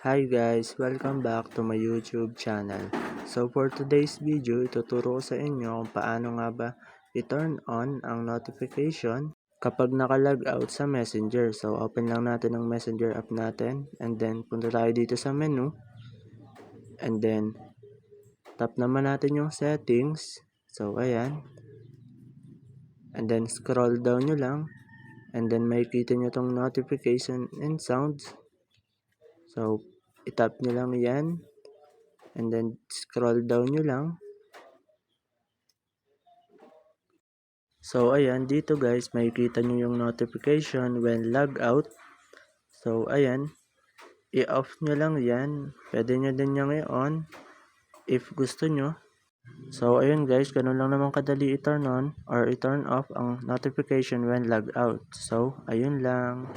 Hi guys! Welcome back to my YouTube channel. So for today's video, ituturo ko sa inyo kung paano nga ba i-turn on ang notification kapag naka-log out sa Messenger. So open lang natin ang Messenger app natin and then punta tayo dito sa menu and then tap naman natin yung settings. So ayan. And then scroll down nyo lang and then makikita nyo tong notification and sounds. So itap nyo lang yan. And then scroll down nyo lang. So ayan, dito guys, makikita nyo yung notification when log out. So ayan, i-off nyo lang yan. Pwede nyo din yung i-on if gusto nyo. So ayun guys, ganun lang naman kadali i-turn on or i-turn off ang notification when log out. So ayun lang.